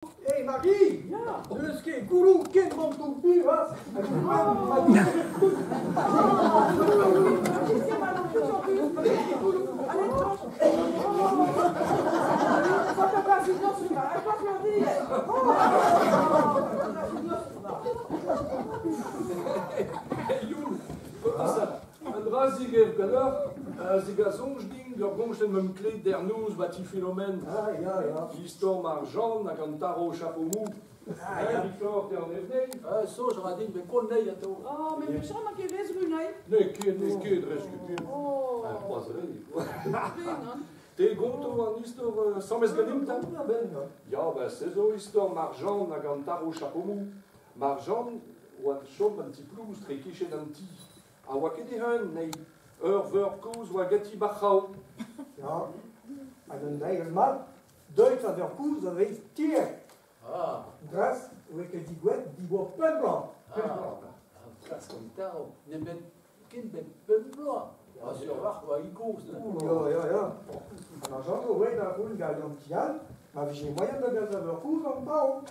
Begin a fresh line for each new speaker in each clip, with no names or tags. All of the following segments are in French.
Hé Marie!
Ja.
Dus geen guru, kind van toen u was.
Het is maar nog goed op u. Alleen toch. Wat heb ik niet los gedaan? Ik was wel hier.
Joen, wat is dat? Een razige galeur, ze zonjding, de gonsten met kleed der noes, wat die fenomeen.
Ja.
L'histoire marchande, na cantaro chapeau mou. Die fleur der nevnei.
Zo, je dit met kon nee dat ook.
Oh, maar je zal maar een keer deze nu, nee?
Nee, keer, rescue.
Oh.
Pas er
Springen.
Te gonto an histoire sans mes galim ta?
Ja, ben ja.
Ja, ben c'est zo histoire marchande, na cantaro chapeau mou. Marchande, wat chom un petit plus, trekichen un petit. A wakede hun, nee, ver koos, wagati bachau.
Ja. En een eigen man, Duits aan de koers, dat is tier.
Ah,
Gras, hoe ik die guet, die wordt pumblan.
dat komt daarop. Je bent kind met pumbla. Als je wacht waar je koos.
Ja. En dan zeggen we, dat gewoon ga je om te gaan, maar we zien moyen dat je dat koers aan bouwen.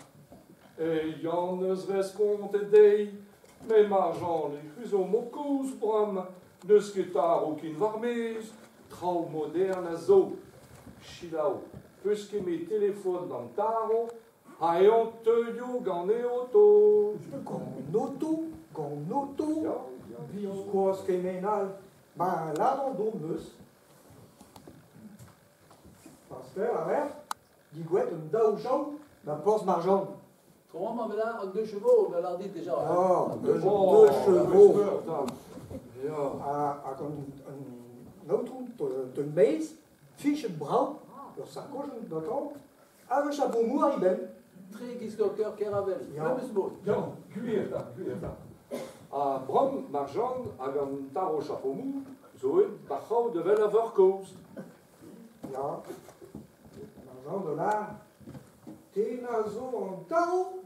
Et Jannes resconte dei, mais marchand les fuseaux mocous, bram, ne sketar aucune varmez, trau moderne zo, chilau, puisque mes téléphones dans taro, hayon teyo gane auto.
Gon auto.
Ja,
Koos criminal, maar laat ons dus. Parce que la mère, die guet een douwshow, dan post marchand.
Comment mais là, avec 2 chevaux, on l'a dit déjà.
Ah, deux
Oh,
chevaux.
Ja,
Als een auto, de mees, fiche brouw, dat sacoche, dat ook. En een chapeau mou, il ben.
Très discoqueur, caravel.
Ja.
Même ce mot.
ja, cuir da. A bram, marchand, hag an taro chapeau mou, zo et bachau de vel aver koos.
Ja. Marchand de là, tena zo en taro.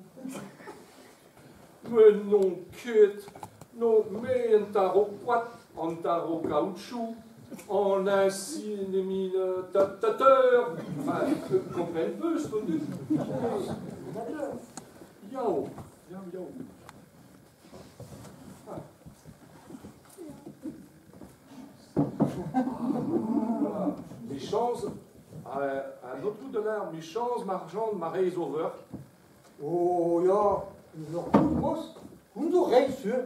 Mais non ket, non mais un tarot poit, un tarot caoutchouc, en insinemine tatateur. Enfin, comprenne peu ce qu'on dit. Yao. Mes chances, un autre bout de l'air, mes chances marchandes, ma raise over.
Oh ja, nog goed was. Hoe nog reis sur.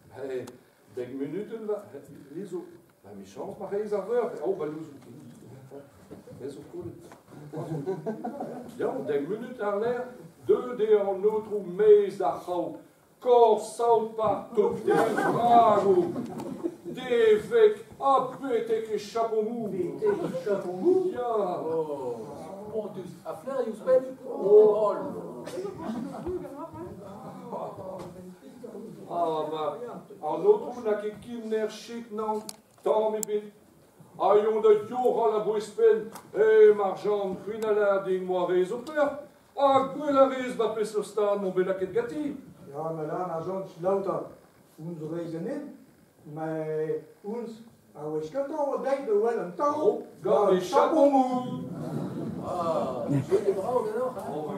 Hey, denk minuten, wieso? Na, mes chances, ma raise over. Oh, bah, nous, mais zo cool. Ja, denk minuten aan l'air, deux de en autre mes da gauw. Kor saut partout, des vrago, des vec, ah, bête que chapeau mou.
Chapeau mou.
Ja.
Oh, Pontus. À Flair, you spell?
Oh.
Oh.
Ah, maar en autre na ke kimner chic nan, tant mi bit. Ayon de Joran la boispen, marchand, queen à l'air ding moi rez au peur. Ah, gueule rez va pes au stade, mon belaket gati.
Ja, maar dan als ons louter onze reizen in. Maar ons, als je kan wat denken, wel een touw.
Gars, les chapeaux mous.
Ah, je suis des bras, alors.
Oh,